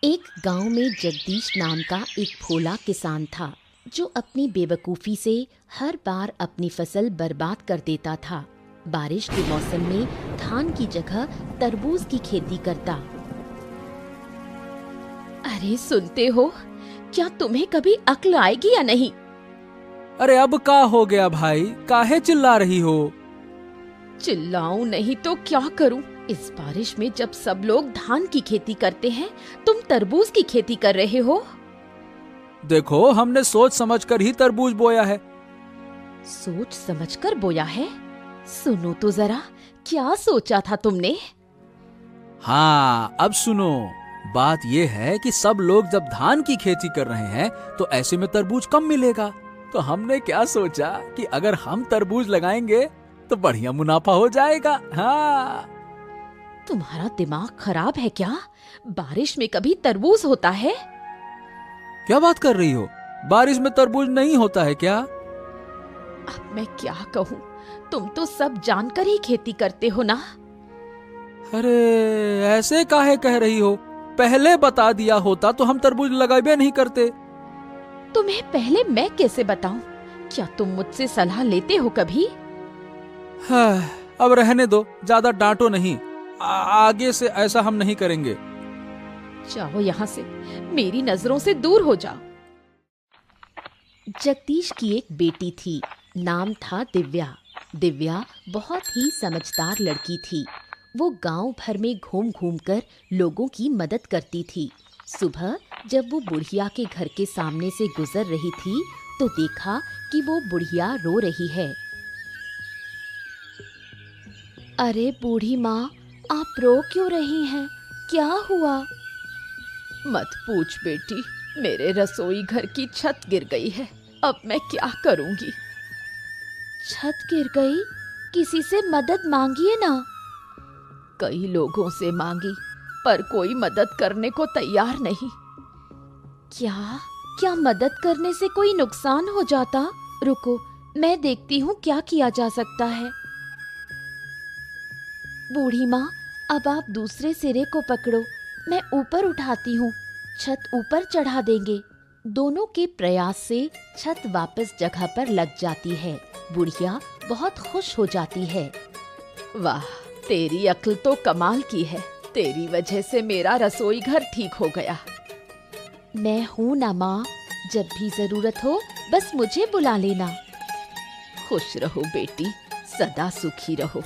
एक गांव में जगदीश नाम का एक भोला किसान था जो अपनी बेवकूफ़ी से हर बार अपनी फसल बर्बाद कर देता था। बारिश के मौसम में धान की जगह तरबूज की खेती करता। अरे सुनते हो, क्या तुम्हें कभी अक्ल आएगी या नहीं? अरे अब का हो गया भाई, काहे चिल्ला रही हो? चिल्लाऊं नहीं तो क्या करूं? इस बारिश में जब सब लोग धान की खेती करते हैं, तुम तरबूज की खेती कर रहे हो। देखो, हमने सोच समझकर ही तरबूज बोया है। सोच समझकर बोया है? सुनो तो जरा, क्या सोचा था तुमने? हाँ, अब सुनो। बात ये है कि सब लोग जब धान की खेती कर रहे हैं तो ऐसे में तरबूज कम मिलेगा। तो हमने क्या सोचा कि अगर हम तरबूज लगाएंगे तो बढ़िया मुनाफा हो जाएगा। हाँ। तुम्हारा दिमाग खराब है क्या? बारिश में कभी तरबूज होता है? क्या बात कर रही हो? बारिश में तरबूज नहीं होता है क्या? अब मैं क्या कहूँ, तुम तो सब जानकर ही खेती करते हो ना। अरे ऐसे काहे कह रही हो? पहले बता दिया होता तो हम तरबूज लगाए नहीं करते। तुम्हें पहले मैं कैसे बताऊं? क्या तुम मुझसे सलाह लेते हो कभी? हाँ, अब रहने दो, ज्यादा डांटो नहीं। आगे से ऐसा हम नहीं करेंगे। जाओ यहाँ से, मेरी नजरों से दूर हो जाओ। जगदीश की एक बेटी थी, नाम था दिव्या। दिव्या बहुत ही समझदार लड़की थी। वो गांव भर में घूम घूम कर लोगों की मदद करती थी। सुबह जब वो बुढ़िया के घर के सामने से गुजर रही थी तो देखा कि वो बुढ़िया रो रही है। अरे बूढ़ी माँ, आप रो क्यों रही हैं? क्या हुआ? मत पूछ बेटी, मेरे रसोई घर की छत गिर गई है। अब मैं क्या करूंगी? छत गिर गई? किसी से मदद मांगिए ना। कई लोगों से मांगी, पर कोई मदद करने को तैयार नहीं। क्या क्या मदद करने से कोई नुकसान हो जाता? रुको, मैं देखती हूँ क्या किया जा सकता है। बूढ़ी माँ, अब आप दूसरे सिरे को पकड़ो, मैं ऊपर उठाती हूँ। छत ऊपर चढ़ा देंगे। दोनों के प्रयास से छत वापस जगह पर लग जाती है। बुढ़िया बहुत खुश हो जाती है। वाह, तेरी अक्ल तो कमाल की है। तेरी वजह से मेरा रसोई घर ठीक हो गया। मैं हूँ ना माँ, जब भी जरूरत हो बस मुझे बुला लेना। खुश रहो बेटी, सदा सुखी रहो।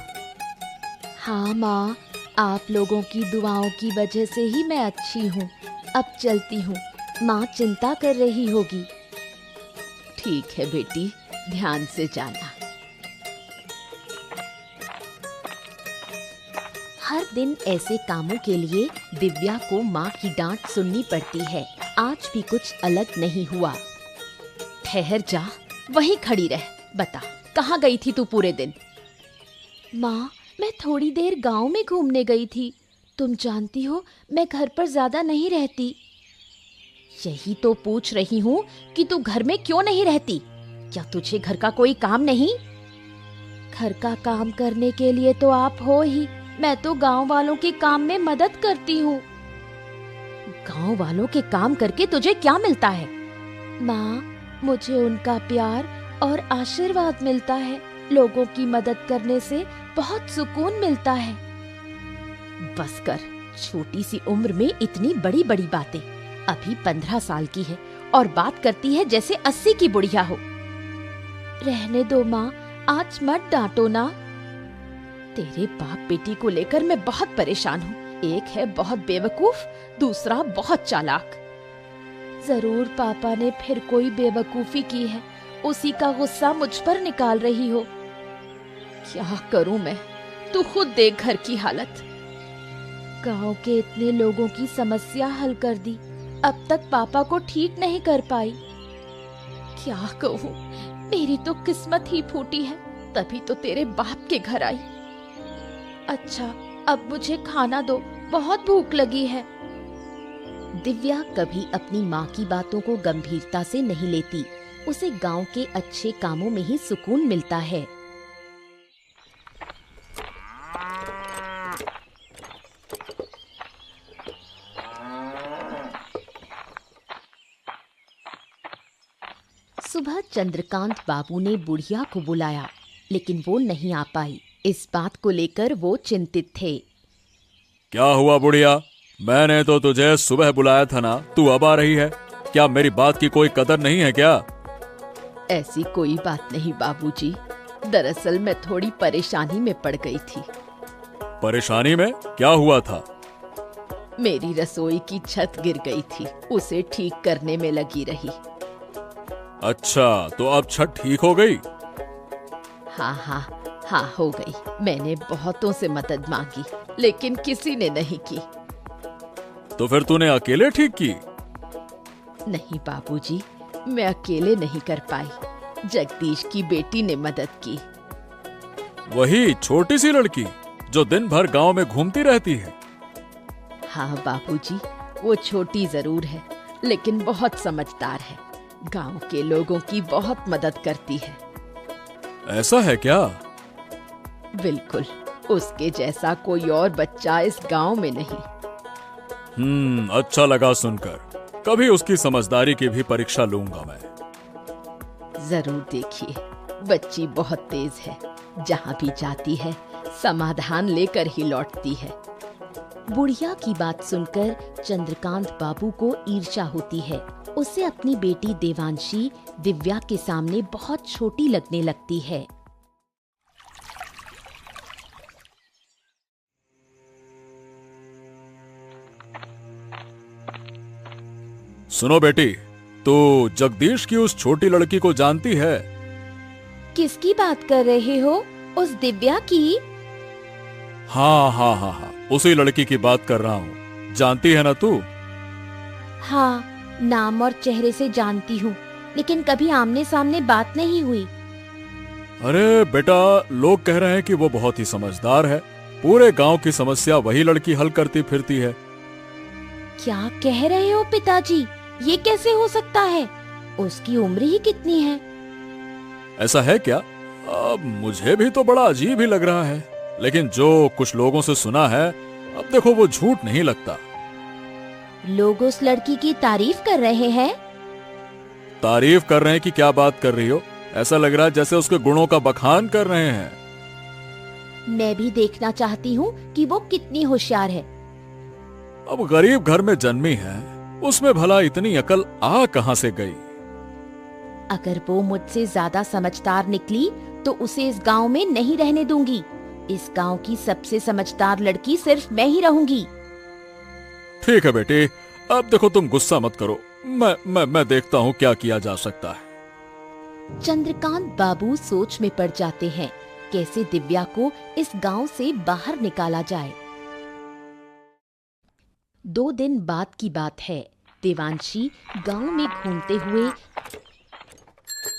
हाँ माँ, आप लोगों की दुआओं की वजह से ही मैं अच्छी हूँ। अब चलती हूँ, माँ चिंता कर रही होगी। ठीक है बेटी, ध्यान से जाना। हर दिन ऐसे कामों के लिए दिव्या को माँ की डांट सुननी पड़ती है। आज भी कुछ अलग नहीं हुआ। ठहर जा, वहीं खड़ी रह। बता, कहाँ गई थी तू पूरे दिन? माँ, मैं थोड़ी देर गांव में घूमने गई थी। तुम जानती हो, मैं घर पर ज्यादा नहीं रहती। यही तो पूछ रही हूँ कि तू घर में क्यों नहीं रहती? क्या तुझे घर का कोई काम नहीं? घर का काम करने के लिए तो आप हो ही। मैं तो गांव वालों के काम में मदद करती हूँ। गांव वालों के काम करके तुझे क्या मिलता है? माँ, मुझे उनका प्यार और आशीर्वाद मिलता है। लोगों की मदद करने से बहुत सुकून मिलता है। बस कर, छोटी सी उम्र में इतनी बड़ी बड़ी बातें। अभी 15 साल की है और बात करती है जैसे 80 की बुढ़िया हो। रहने दो माँ, आज मत डांटो ना। तेरे बाप बेटी को लेकर मैं बहुत परेशान हूँ। एक है बहुत बेवकूफ, दूसरा बहुत चालाक। जरूर पापा ने फिर कोई बेवकूफी की है, उसी का गुस्सा मुझ पर निकाल रही हो। क्या करूं मैं? तू खुद देख घर की हालत। गांव के इतने लोगों की समस्या हल कर दी, अब तक पापा को ठीक नहीं कर पाई। क्या कहूं, मेरी तो किस्मत ही फूटी है, तभी तो तेरे बाप के घर आई। अच्छा, अब मुझे खाना दो, बहुत भूख लगी है। दिव्या कभी अपनी माँ की बातों को गंभीरता से नहीं लेती। उसे गांव के अच्छे कामों में ही सुकून मिलता है। सुबह चंद्रकांत बाबू ने बुढ़िया को बुलाया, लेकिन वो नहीं आ पाई। इस बात को लेकर वो चिंतित थे। क्या हुआ बुढ़िया? मैंने तो तुझे सुबह बुलाया था ना, तू अब आ रही है? क्या मेरी बात की कोई कदर नहीं है क्या? ऐसी कोई बात नहीं बाबूजी, दरअसल मैं थोड़ी परेशानी में पड़ गई थी। परेशानी में? क्या हुआ था? मेरी रसोई की छत गिर गई थी, उसे ठीक करने में लगी रही। अच्छा, तो अब छत ठीक हो गई? हाँ हो गई। मैंने बहुतों से मदद मांगी, लेकिन किसी ने नहीं की। तो फिर तूने अकेले ठीक की? नहीं बाबूजी, मैं अकेले नहीं कर पाई। जगदीश की बेटी ने मदद की। वही छोटी सी लड़की जो दिन भर गांव में घूमती रहती है? हाँ बाबूजी, वो छोटी जरूर है, लेकिन बहुत समझदार है। गांव के लोगों की बहुत मदद करती है। ऐसा है क्या? बिल्कुल, उसके जैसा कोई और बच्चा इस गांव में नहीं। अच्छा लगा सुनकर। कभी उसकी समझदारी की भी परीक्षा लूंगा मैं। जरूर देखिए, बच्ची बहुत तेज है। जहाँ भी जाती है समाधान लेकर ही लौटती है। बुढ़िया की बात सुनकर चंद्रकांत बाबू को ईर्ष्या होती है। उसे अपनी बेटी देवांशी दिव्या के सामने बहुत छोटी लगने लगती है। सुनो बेटी, तू जगदीश की उस छोटी लड़की को जानती है? किसकी बात कर रहे हो? उस दिव्या की? हाँ, उसी लड़की की बात कर रहा हूँ। जानती है ना तू? हाँ, नाम और चेहरे से जानती हूँ, लेकिन कभी आमने सामने बात नहीं हुई। अरे बेटा, लोग कह रहे हैं कि वो बहुत ही समझदार है। पूरे गांव की समस्या वही लड़की हल करती फिरती है। क्या कह रहे हो पिताजी? ये कैसे हो सकता है? उसकी उम्र ही कितनी है? ऐसा है क्या? अब मुझे भी तो बड़ा अजीब ही लग रहा है, लेकिन जो कुछ लोगों से सुना है, अब देखो वो झूठ नहीं लगता। लोग उस लड़की की तारीफ कर रहे हैं। तारीफ कर रहे हैं कि क्या बात कर रही हो? ऐसा लग रहा है जैसे उसके गुणों का बखान कर रहे हैं। मैं भी देखना चाहती हूँ कि वो कितनी होशियार है। अब गरीब घर में जन्मी है, उसमें भला इतनी अकल आ कहां से गई? अगर वो मुझसे ज्यादा समझदार निकली तो उसे इस गांव में नहीं रहने दूंगी। इस गांव की सबसे समझदार लड़की सिर्फ मैं ही रहूंगी। ठीक है बेटी, अब देखो तुम गुस्सा मत करो। मैं देखता हूँ क्या किया जा सकता है। चंद्रकांत बाबू सोच में पड़ जाते हैं, कैसे दिव्या को इस गांव से बाहर निकाला जाए। 2 दिन बाद की बात है। देवांशी गांव में घूमते हुए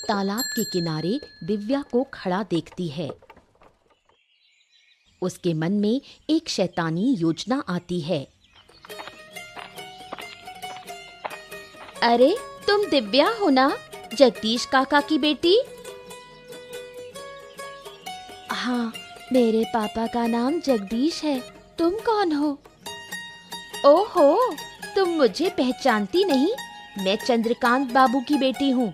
तालाब के किनारे दिव्या को खड़ा देखती है। उसके मन में एक शैतानी योजना आती है। अरे, तुम दिव्या हो ना, जगदीश काका की बेटी? हाँ, मेरे पापा का नाम जगदीश है। तुम कौन हो? ओहो, तुम मुझे पहचानती नहीं? मैं चंद्रकांत बाबू की बेटी हूँ।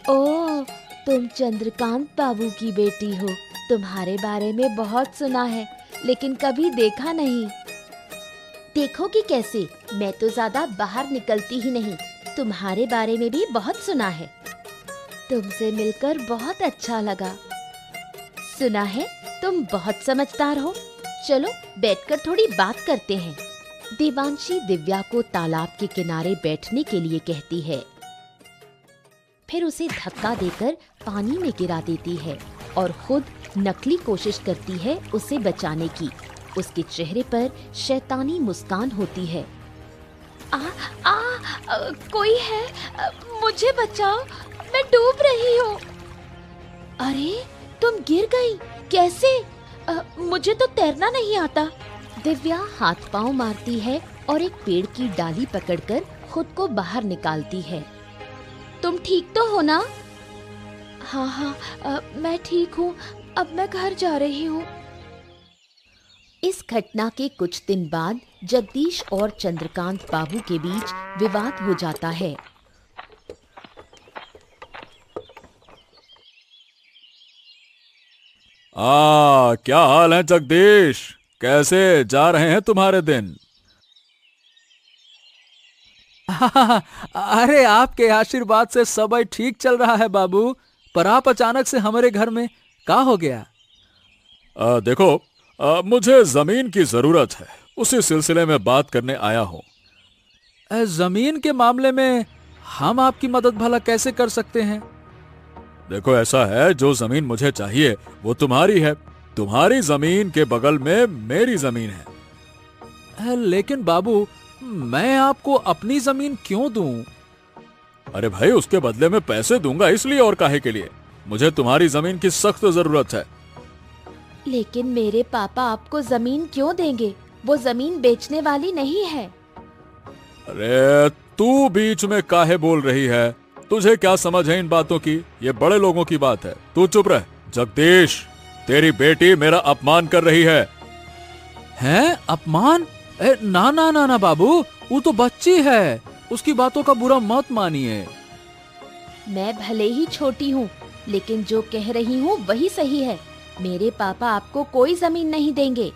ओह, तुम चंद्रकांत बाबू की बेटी हो। तुम्हारे बारे में बहुत सुना है, लेकिन कभी देखा नहीं। देखोगी कैसे? मैं तो ज्यादा बाहर निकलती ही नहीं। तुम्हारे बारे में भी बहुत सुना है। तुमसे मिलकर बहुत अच्छा लगा। सुना है तुम बहुत समझदार हो। चलो बैठकर थोड़ी बात करते हैं। देवांशी दिव्या को तालाब के किनारे बैठने के लिए कहती है, फिर उसे धक्का देकर पानी में गिरा देती है और खुद नकली कोशिश करती है उसे बचाने की। उसके चेहरे पर शैतानी मुस्कान होती है। कोई है? मुझे बचाओ, मैं डूब रही हूँ। अरे, तुम गिर गई? कैसे? मुझे तो तैरना नहीं आता। दिव्या हाथ पांव मारती है और एक पेड़ की डाली पकड़कर खुद को बाहर निकालती है। तुम ठीक तो हो ना? हाँ, मैं ठीक हूँ। अब मैं घर जा रही हूँ। इस घटना के कुछ दिन बाद जगदीश और चंद्रकांत बाबू के बीच विवाद हो जाता है। क्या हाल है जगदीश? कैसे जा रहे हैं तुम्हारे दिन? अरे आपके आशीर्वाद से सब ठीक चल रहा है बाबू। पर आप अचानक से हमारे घर में क्या हो गया? देखो, मुझे जमीन की जरूरत है, उसी सिलसिले में बात करने आया हूं। जमीन के मामले में हम आपकी मदद भला कैसे कर सकते हैं? देखो, ऐसा है, जो जमीन मुझे चाहिए वो तुम्हारी है। तुम्हारी जमीन के बगल में मेरी जमीन है। लेकिन बाबू, मैं आपको अपनी जमीन क्यों दूं? अरे भाई, उसके बदले में पैसे दूंगा, इसलिए और काहे के लिए? मुझे तुम्हारी जमीन की सख्त जरूरत है। लेकिन मेरे पापा आपको जमीन क्यों देंगे? वो जमीन बेचने वाली नहीं है। अरे तू बीच में काहे बोल रही है? तुझे क्या समझ है इन बातों की? ये बड़े लोगों की बात है। तू चुप रह। जगदीश, तेरी बेटी मेरा अपमान कर रही है। हैं? अपमान? ना ना ना ना बाबू, वो तो बच्ची है, उसकी बातों का बुरा मत मानिए। मैं भले ही छोटी हूँ, लेकिन जो कह रही हूँ वही सही है। मेरे पापा आपको कोई जमीन नहीं देंगे।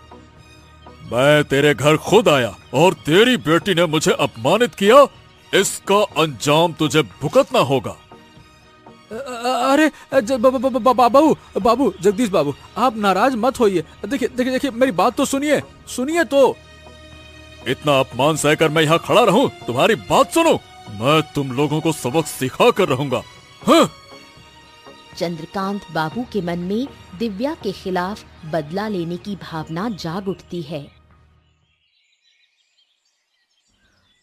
मैं तेरे घर खुद आया और तेरी बेटी ने मुझे अपमानित किया। इसका अंजाम तुझे भुगतना होगा। अरे बाबू बाबू, जगदीश बाबू, आप नाराज मत होइए। देखिए देखिए देखिए, मेरी बात तो सुनिए, सुनिए तो। इतना अपमान सहकर मैं यहाँ खड़ा रहूं? तुम्हारी बात सुनो, मैं तुम लोगों को सबक सिखा कर रहूंगा। हाँ? चंद्रकांत बाबू के मन में दिव्या के खिलाफ बदला लेने की भावना जाग उठती है।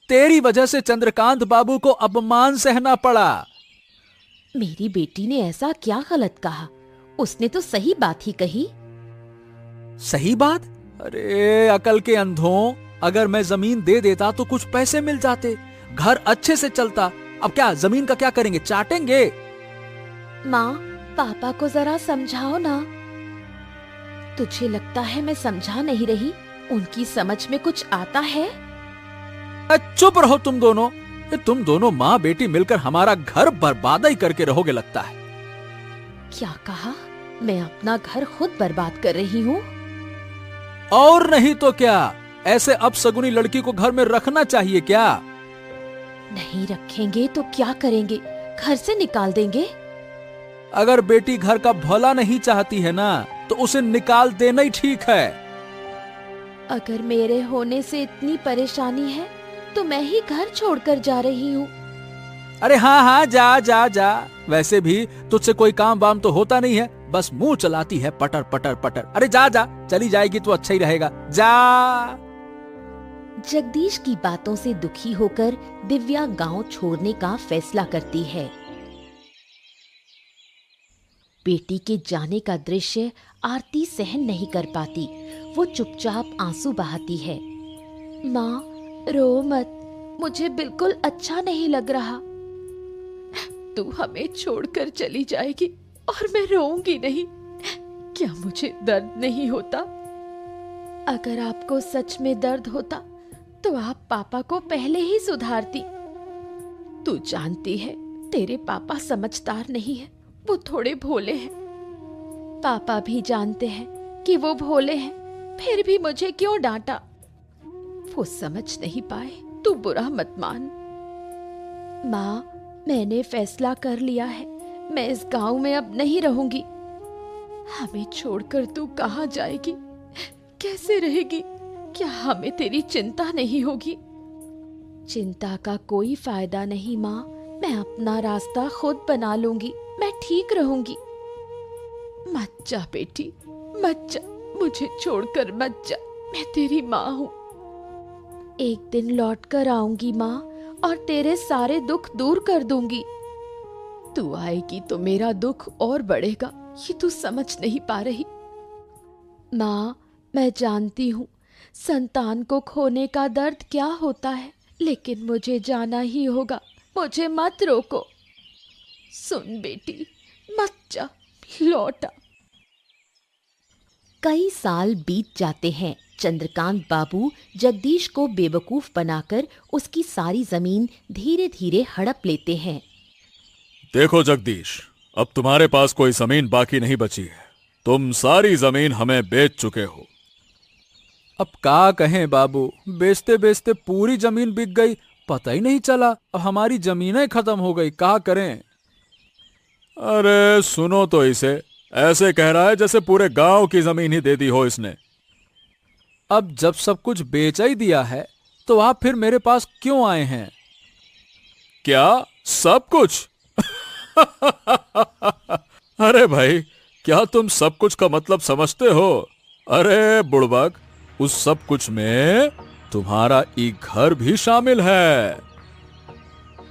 तेरी वजह से चंद्रकांत बाबू को अपमान सहना पड़ा। मेरी बेटी ने ऐसा क्या गलत कहा? उसने तो सही बात ही कही। सही बात? अरे अकल के अंधों, अगर मैं जमीन दे देता तो कुछ पैसे मिल जाते, घर अच्छे से चलता। अब क्या जमीन का क्या करेंगे? चाटेंगे? माँ, पापा को जरा समझाओ ना। तुझे लगता है मैं समझा नहीं रही? उनकी समझ में कुछ आता है? चुप रहो तुम दोनों। तुम दोनों माँ बेटी मिलकर हमारा घर बर्बाद ही करके रहोगे लगता है। क्या कहा? मैं अपना घर खुद बर्बाद कर रही हूँ? और नहीं तो क्या, ऐसे अपशगुनी लड़की को घर में रखना चाहिए क्या? नहीं रखेंगे तो क्या करेंगे? घर से निकाल देंगे? अगर बेटी घर का भला नहीं चाहती है ना, तो उसे निकाल देना ही ठीक है। अगर मेरे होने से इतनी परेशानी है तो मैं ही घर छोड़कर जा रही हूँ। अरे हाँ हाँ, जा जा जा। वैसे भी तुझसे कोई काम वाम तो होता नहीं है, बस मुंह चलाती है पटर पटर पटर। अरे जा जा, चली जाएगी तो अच्छा ही रहेगा, जा। जगदीश की बातों से दुखी होकर दिव्या गांव छोड़ने का फैसला करती है। बेटी के जाने का दृश्य आरती सहन नहीं कर पाती। वो चुपचाप आंसू बहाती है। माँ, रो मत, मुझे बिल्कुल अच्छा नहीं लग रहा। तू हमें छोड़कर चली जाएगी और मैं रोऊंगी नहीं। क्या मुझे दर्द नहीं होता? अगर आपको सच में दर्द होता तो आप पापा को पहले ही सुधारती। तू जानती है, तेरे पापा समझदार नहीं है, वो थोड़े भोले हैं। पापा भी जानते हैं कि वो भोले हैं, फिर भी मुझे क्यों डांटा? वो समझ नहीं पाए, तू बुरा मत मान। माँ, मैंने फैसला कर लिया है, मैं इस गांव में अब नहीं रहूंगी। हमें छोड़कर तू कहाँ जाएगी? कैसे रहेगी? क्या हमें तेरी चिंता नहीं होगी? चिंता का कोई फायदा नहीं माँ, मैं अपना रास्ता खुद बना लूंगी, मैं ठीक रहूंगी। मत जा बेटी, मत जा, मुझे छोड़कर मत जा, मैं तेरी माँ हूँ। एक दिन लौट कर आऊंगी माँ, और तेरे सारे दुख दूर कर दूंगी। तू आएगी तो मेरा दुख और बढ़ेगा, ये तू समझ नहीं पा रही। माँ, मैं जानती हूँ संतान को खोने का दर्द क्या होता है, लेकिन मुझे जाना ही होगा, मुझे मत रोको। सुन बेटी, मत जा, लौटा। कई साल बीत जाते हैं। चंद्रकांत बाबू जगदीश को बेवकूफ बनाकर उसकी सारी जमीन धीरे धीरे हड़प लेते हैं। देखो जगदीश, अब तुम्हारे पास कोई जमीन बाकी नहीं बची है। तुम सारी जमीन हमें बेच चुके हो। अब क्या कहें बाबू, बेचते बेचते पूरी जमीन बिक गई, पता ही नहीं चला। अब हमारी जमीनें खत्म हो गई, क्या करें। अरे सुनो तो इसे, ऐसे कह रहा है जैसे पूरे गांव की जमीन ही दे दी हो इसने। अब जब सब कुछ बेच ही दिया है तो आप फिर मेरे पास क्यों आए हैं? क्या सब कुछ? अरे भाई, क्या तुम सब कुछ का मतलब समझते हो? अरे बुड़बक, उस सब कुछ में तुम्हारा एक घर भी शामिल है।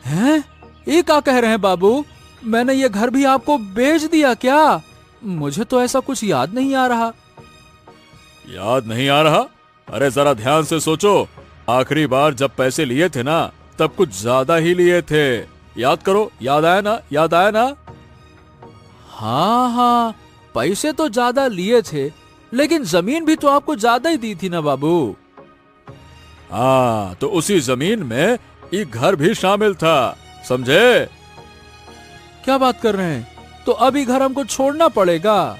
हैं? ये क्या कह रहे हैं बाबू? मैंने ये घर भी आपको बेच दिया क्या? मुझे तो ऐसा कुछ याद नहीं आ रहा। याद नहीं आ रहा? अरे जरा ध्यान से सोचो, आखिरी बार जब पैसे लिए थे ना, तब कुछ ज्यादा ही लिए थे। याद करो, याद आया ना? याद आया ना? हाँ, पैसे तो ज्यादा लिए थे, लेकिन जमीन भी तो आपको ज्यादा ही दी थी ना बाबू। हाँ, तो उसी जमीन में एक घर भी शामिल था, समझे? क्या बात कर रहे हैं? तो अभी घर हमको छोड़ना पड़ेगा?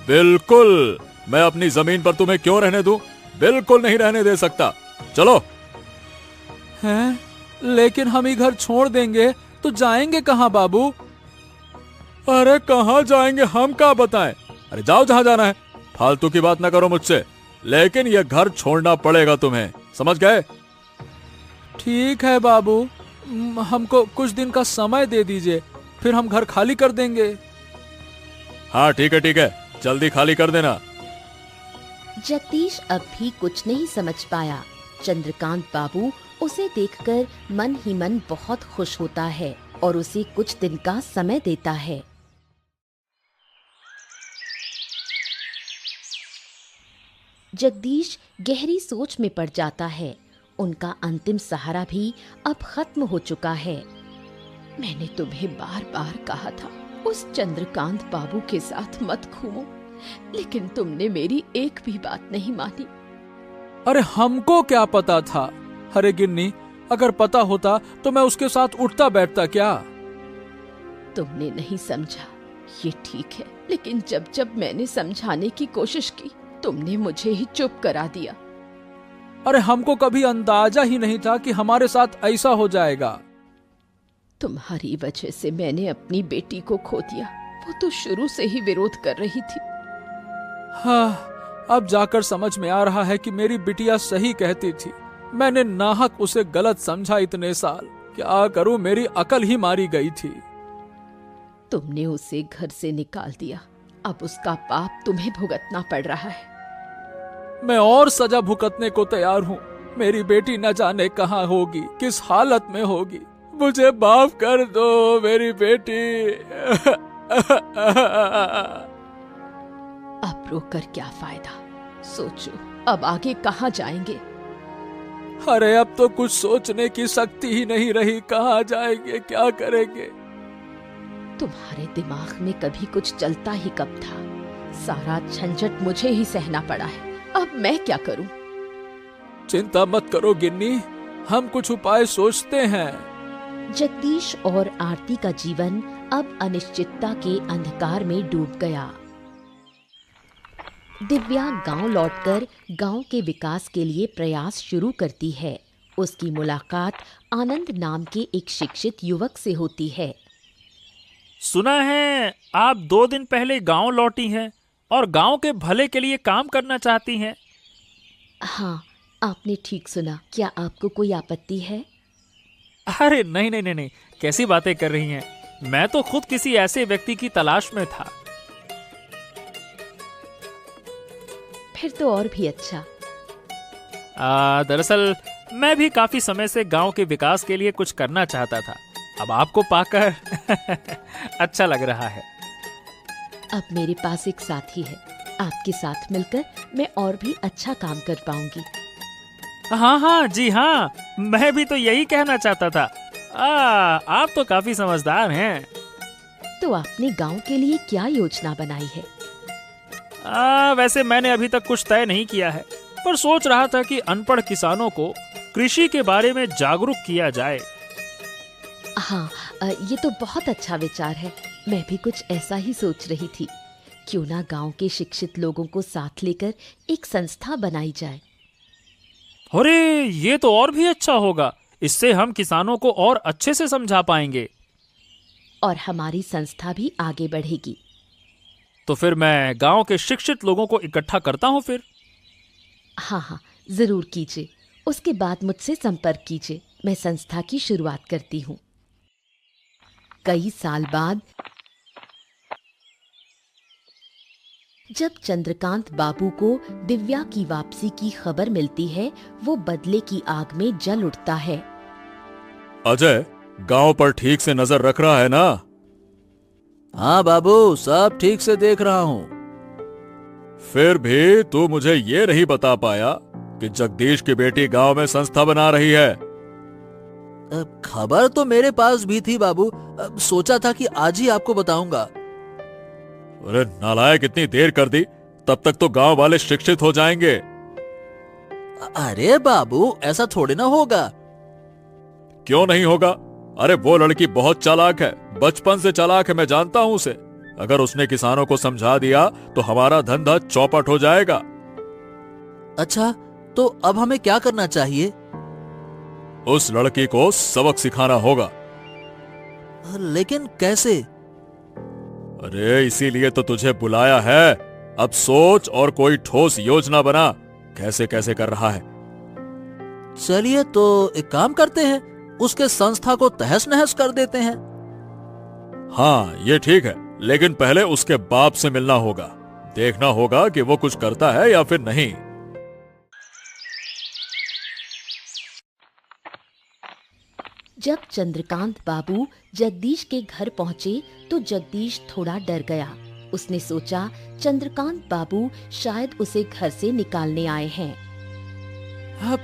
बिल्कुल, मैं अपनी जमीन पर तुम्हें क्यों रहने दूं? बिल्कुल नहीं रहने दे सकता। चलो। हैं? लेकिन हम ही घर छोड़ देंगे तो जाएंगे कहाँ बाबू? अरे कहाँ जाएंगे हम क्या बताएं? अरे जाओ जहां जाना है, फालतू की बात ना करो मुझसे। लेकिन यह घर छोड़ना पड़ेगा तुम्हें, समझ गए? ठीक है बाबू, हमको कुछ दिन का समय दे दीजिए, फिर हम घर खाली कर देंगे। हाँ ठीक है, जल्दी खाली कर देना। जगदीश अब भी कुछ नहीं समझ पाया। चंद्रकांत बाबू उसे देखकर मन ही मन बहुत खुश होता है और उसे कुछ दिन का समय देता है। जगदीश गहरी सोच में पड़ जाता है। उनका अंतिम सहारा भी अब खत्म हो चुका है। मैंने तुम्हें बार बार कहा था उस चंद्रकांत बाबू के साथ मत घूमो, लेकिन तुमने मेरी एक भी बात नहीं मानी। अरे हमको क्या पता था? अरे गिन्नी, अगर पता होता तो मैं उसके साथ उठता बैठता क्या? तुमने नहीं समझा, ये ठीक है, लेकिन जब जब मैंने समझाने की कोशिश की, तुमने मुझे ही चुप करा दिया। अरे हमको कभी अंदाजा ही नहीं था कि हमारे साथ ऐसा हो जाएगा। तुम्हारी वजह से मैंने अपनी बेटी को खो दिया। वो तो शुरू से ही विरोध कर रही थी। हाँ, अब जाकर समझ में आ रहा है कि मेरी बिटिया सही कहती थी। मैंने नाहक उसे गलत समझा इतने साल। क्या करूं, मेरी अकल ही मारी गई थी। तुमने उसे घर से निकाल दिया, अब उसका पाप तुम्हें भुगतना पड़ रहा है। मैं और सजा भुगतने को तैयार हूँ। मेरी बेटी न जाने कहाँ होगी, किस हालत में होगी। मुझे माफ कर दो मेरी बेटी। अब रोकर क्या फायदा? सोचो अब आगे कहाँ जाएंगे? अरे अब तो कुछ सोचने की शक्ति ही नहीं रही। कहाँ जाएंगे, क्या करेंगे? तुम्हारे दिमाग में कभी कुछ चलता ही कब था? सारा झंझट मुझे ही सहना पड़ा है। अब मैं क्या करूं? चिंता मत करो गिन्नी, हम कुछ उपाय सोचते हैं। जगदीश और आरती का जीवन अब अनिश्चितता के अंधकार में डूब गया। दिव्या गांव लौटकर गांव के विकास के लिए प्रयास शुरू करती है। उसकी मुलाकात आनंद नाम के एक शिक्षित युवक से होती है। सुना है आप 2 दिन पहले गांव लौटी हैं और गांव के भले के लिए काम करना चाहती हैं। हाँ, आपने ठीक सुना। क्या आपको कोई आपत्ति है? अरे नहीं, कैसी बातें कर रही हैं? मैं तो खुद किसी ऐसे व्यक्ति की तलाश में था। फिर तो और भी अच्छा। दरअसल मैं भी काफी समय से गांव के विकास के लिए कुछ करना चाहता था। अब आपको पाकर अच्छा लग रहा है। अब मेरे पास एक साथी है। आपके साथ मिलकर मैं और भी अच्छा काम कर पाऊंगी। हाँ, जी हाँ, मैं भी तो यही कहना चाहता था। आप तो काफी समझदार हैं। तो आपने गांव के लिए क्या योजना बनाई है? वैसे मैंने अभी तक कुछ तय नहीं किया है, पर सोच रहा था कि अनपढ़ किसानों को कृषि के बारे में जागरूक किया जाए। हाँ, ये तो बहुत अच्छा विचार है। मैं भी कुछ ऐसा ही सोच रही थी। क्यों ना गांव के शिक्षित लोगों को साथ लेकर एक संस्था बनाई जाए। अरे ये तो और भी अच्छा होगा। इससे हम किसानों को और अच्छे से समझा पाएंगे। और हमारी संस्था भी आगे बढ़ेगी। तो फिर मैं गांव के शिक्षित लोगों को इकट्ठा करता हूं फिर। हाँ हाँ, जरूर कीजिए। उसके बाद मुझसे संपर्क कीजिए। मैं संस्था की शुरुआत करती हूँ। कई साल बाद जब चंद्रकांत बाबू को दिव्या की वापसी की खबर मिलती है, वो बदले की आग में जल उठता है। अजय, गांव पर ठीक से नजर रख रहा है ना? हाँ बाबू, सब ठीक से देख रहा हूँ। फिर भी तू मुझे ये नहीं बता पाया कि जगदीश की बेटी गांव में संस्था बना रही है। खबर तो मेरे पास भी थी बाबू। सोचा था कि आज ही आपको बताऊंगा। अरे नालायक, इतनी देर कर दी, तब तक तो गांव वाले शिक्षित हो जाएंगे। अरे बाबू, ऐसा थोड़ी ना होगा। क्यों नहीं होगा? अरे वो लड़की बहुत चालाक है, बचपन से चालाक है, मैं जानता हूं उसे। अगर उसने किसानों को समझा दिया तो हमारा धंधा चौपट हो जाएगा। अच्छा, तो अब हमें क्या करना चाहिए? उस लड़की को सबक सिखाना होगा। लेकिन कैसे? अरे इसीलिए तो तुझे बुलाया है। अब सोच और कोई ठोस योजना बना। कैसे कैसे कर रहा है। चलिए, तो एक काम करते हैं, उसके संस्था को तहस नहस कर देते हैं। हाँ, ये ठीक है, लेकिन पहले उसके बाप से मिलना होगा। देखना होगा कि वो कुछ करता है या फिर नहीं। जब चंद्रकांत बाबू जगदीश के घर पहुंचे तो जगदीश थोड़ा डर गया। उसने सोचा चंद्रकांत बाबू शायद उसे घर से निकालने आए हैं।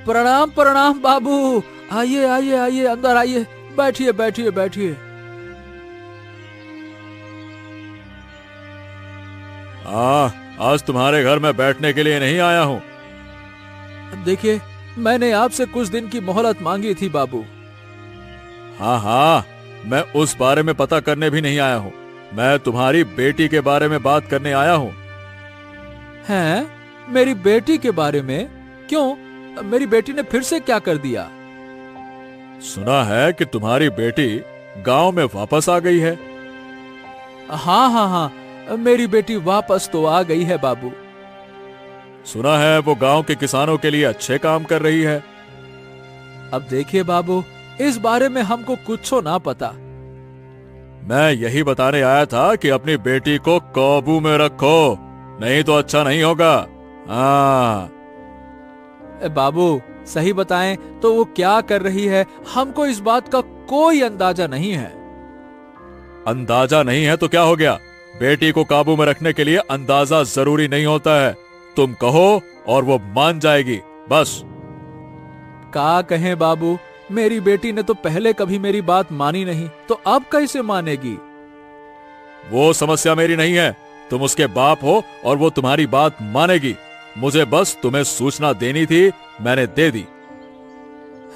प्रणाम प्रणाम बाबू। आइए आइए आइए, अंदर आइए, बैठिए बैठिए बैठिए। आज तुम्हारे घर में बैठने के लिए नहीं आया हूँ। देखिए, मैंने आपसे कुछ दिन की मोहलत मांगी थी बाबू। हाँ हाँ, मैं उस बारे में पता करने भी नहीं आया हूँ। मैं तुम्हारी बेटी के बारे में बात करने आया हूँ। हैं? मेरी बेटी के बारे में? क्यों? मेरी बेटी ने फिर से क्या कर दिया? सुना है कि तुम्हारी बेटी गांव में वापस आ गई है। हाँ हाँ हाँ, मेरी बेटी वापस तो आ गई है बाबू। सुना है वो गांव के किसानों के लिए अच्छे काम कर रही है। अब देखिए बाबू, इस बारे में हमको कुछ ना पता। मैं यही बताने आया था कि अपनी बेटी को काबू में रखो, नहीं तो अच्छा नहीं होगा। हाँ बाबू, सही बताएं तो वो क्या कर रही है, हमको इस बात का कोई अंदाजा नहीं है। अंदाजा नहीं है तो क्या हो गया? बेटी को काबू में रखने के लिए अंदाजा जरूरी नहीं होता है। तुम कहो और वो मान जाएगी, बस। क्या कहें बाबू, मेरी बेटी ने तो पहले कभी मेरी बात मानी नहीं, तो अब कैसे मानेगी? वो समस्या मेरी नहीं है। तुम उसके बाप हो और वो तुम्हारी बात मानेगी। मुझे बस तुम्हें सूचना देनी थी, मैंने दे दी।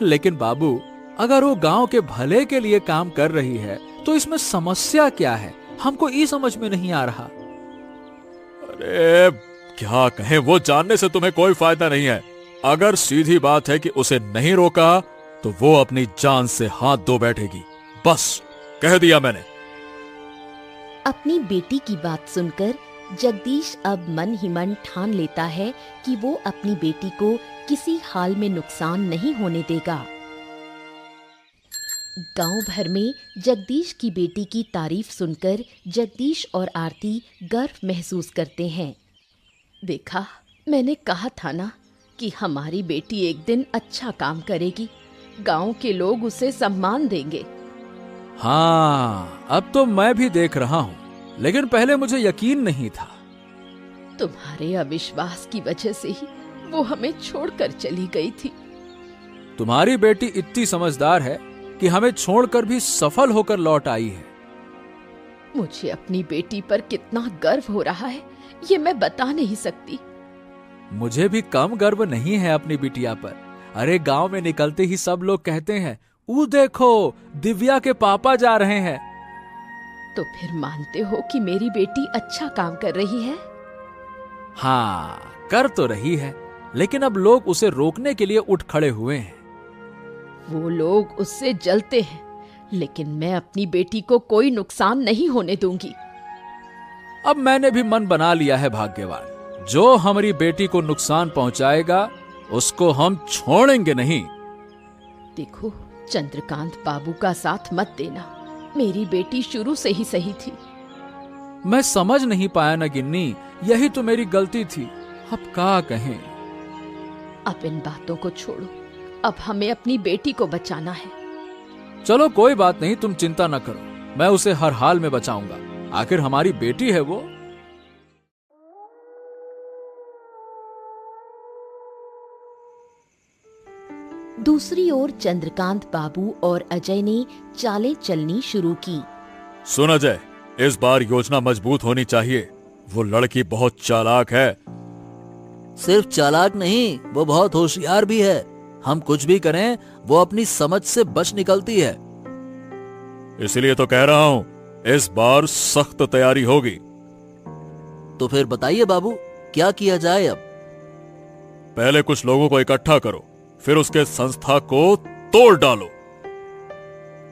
लेकिन बाबू, अगर वो गांव के भले के लिए काम कर रही है तो इसमें समस्या क्या है? हमको ये समझ में नहीं आ रहा। अरे क्या कहें, वो जानने से तुम्हें कोई फायदा नहीं है। अगर सीधी बात है कि उसे नहीं रोका तो वो अपनी जान से हाथ धो बैठेगी। बस कह दिया मैंने। अपनी बेटी की बात सुनकर जगदीश अब मन ही मन ठान लेता है कि वो अपनी बेटी को किसी हाल में नुकसान नहीं होने देगा। गांव भर में जगदीश की बेटी की तारीफ सुनकर जगदीश और आरती गर्व महसूस करते हैं। देखा, मैंने कहा था ना कि हमारी बेटी एक दिन अच्छा काम करेगी। गांव के लोग उसे सम्मान देंगे। हाँ, अब तो मैं भी देख रहा हूँ, लेकिन पहले मुझे यकीन नहीं था। तुम्हारे अविश्वास की वजह से ही वो हमें छोड़कर चली गई थी। तुम्हारी बेटी इतनी समझदार है कि हमें छोड़कर भी सफल होकर लौट आई है। मुझे अपनी बेटी पर कितना गर्व हो रहा है, ये मैं बता नहीं सकती। मुझे भी कम गर्व नहीं है अपनी बिटिया पर। अरे गांव में निकलते ही सब लोग कहते हैं, "ऊ देखो, दिव्या के पापा जा रहे हैं।" तो फिर मानते हो कि मेरी बेटी अच्छा काम कर रही है? हाँ, कर तो रही है, लेकिन अब लोग उसे रोकने के लिए उठ खड़े हुए हैं। वो लोग उससे जलते हैं, लेकिन मैं अपनी बेटी को कोई नुकसान नहीं होने दूंगी। अब मैंने भी मन बना लिया है भाग्यवान, जो हमारी बेटी को नुकसान पहुंचाएगा उसको हम छोड़ेंगे नहीं। देखो, चंद्रकांत बाबू का साथ मत देना। मेरी बेटी शुरू से ही सही थी। मैं समझ नहीं पाया ना गिन्नी, यही तो मेरी गलती थी। अब क्या कहें। अब इन बातों को छोड़ो, अब हमें अपनी बेटी को बचाना है। चलो कोई बात नहीं, तुम चिंता न करो, मैं उसे हर हाल में बचाऊंगा। आखिर हमारी बेटी है वो। दूसरी ओर चंद्रकांत बाबू और अजय ने चालें चलनी शुरू की। सुन अजय, इस बार योजना मजबूत होनी चाहिए। वो लड़की बहुत चालाक है। सिर्फ चालाक नहीं, वो बहुत होशियार भी है। हम कुछ भी करें, वो अपनी समझ से बच निकलती है। इसलिए तो कह रहा हूँ, इस बार सख्त तैयारी होगी। तो फिर बताइए बाबू, क्या किया जाए अब? पहले कुछ लोगों को इकट्ठा करो, फिर उसके संस्था को तोड़ डालो।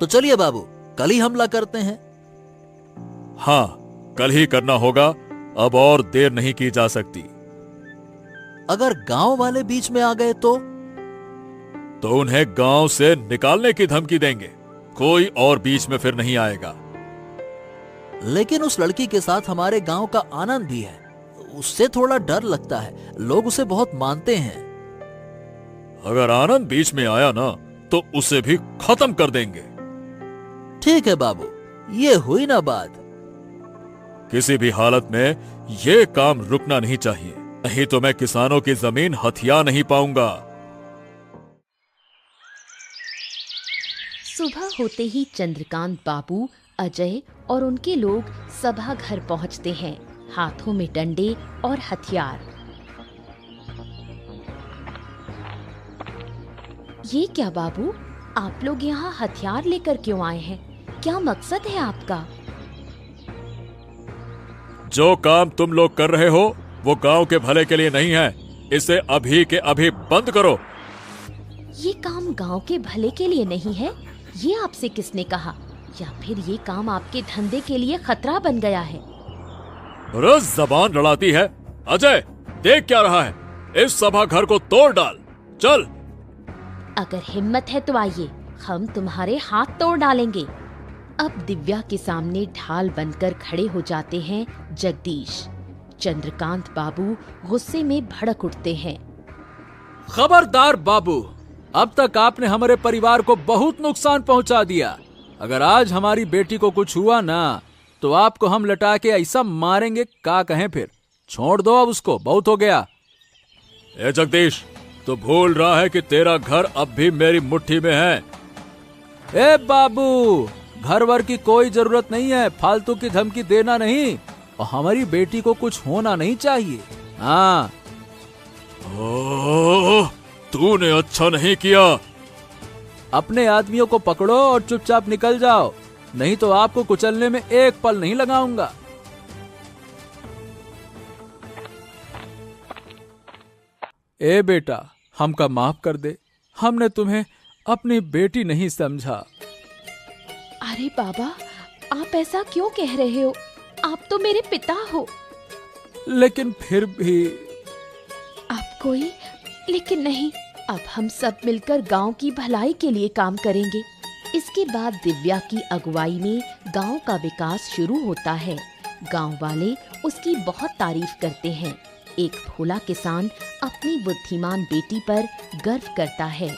तो चलिए बाबू, कल ही हमला करते हैं। हाँ, कल ही करना होगा, अब और देर नहीं की जा सकती। अगर गांव वाले बीच में आ गए तो उन्हें गांव से निकालने की धमकी देंगे। कोई और बीच में फिर नहीं आएगा। लेकिन उस लड़की के साथ हमारे गांव का आनंद भी है, उससे थोड़ा डर लगता है। लोग उसे बहुत मानते हैं। अगर आनंद बीच में आया ना, तो उसे भी खत्म कर देंगे। ठीक है बाबू, ये हुई ना बात। किसी भी हालत में ये काम रुकना नहीं चाहिए, नहीं तो मैं किसानों की जमीन हथिया नहीं पाऊंगा। सुबह होते ही चंद्रकांत बाबू, अजय और उनके लोग सभा घर पहुंचते हैं, हाथों में डंडे और हथियार। ये क्या बाबू, आप लोग यहाँ हथियार लेकर क्यों आए हैं? क्या मकसद है आपका? जो काम तुम लोग कर रहे हो वो गांव के भले के लिए नहीं है। इसे अभी के अभी बंद करो। ये काम गांव के भले के लिए नहीं है, ये आपसे किसने कहा? या फिर ये काम आपके धंधे के लिए खतरा बन गया है? रोज जबान लड़ाती है। अजय, देख क्या रहा है? इस सभा घर को तोड़ डाल, चल। अगर हिम्मत है तो आइए, हम तुम्हारे हाथ तोड़ डालेंगे। अब दिव्या के सामने ढाल बनकर खड़े हो जाते हैं जगदीश। चंद्रकांत बाबू गुस्से में भड़क उठते हैं। खबरदार बाबू, अब तक आपने हमारे परिवार को बहुत नुकसान पहुंचा दिया। अगर आज हमारी बेटी को कुछ हुआ ना, तो आपको हम लटा के ऐसा मारेंगे, क्या कहें फिर। छोड़ दो अब उसको, बहुत हो गया। ए जगदीश, तो भूल रहा है कि तेरा घर अब भी मेरी मुट्ठी में है। ए बाबू, घर वर की कोई जरूरत नहीं है, फालतू की धमकी देना नहीं। और हमारी बेटी को कुछ होना नहीं चाहिए। हाँ। तूने अच्छा नहीं किया। अपने आदमियों को पकड़ो और चुपचाप निकल जाओ, नहीं तो आपको कुचलने में एक पल नहीं लगाऊंगा। ए बेटा, हमका माफ कर दे, हमने तुम्हें अपनी बेटी नहीं समझा। अरे बाबा, आप ऐसा क्यों कह रहे हो? आप तो मेरे पिता हो। लेकिन फिर भी। आप कोई लेकिन नहीं, अब हम सब मिलकर गांव की भलाई के लिए काम करेंगे। इसके बाद दिव्या की अगुवाई में गांव का विकास शुरू होता है। गांव वाले उसकी बहुत तारीफ करते हैं। एक भोला किसान अपनी बुद्धिमान बेटी पर गर्व करता है।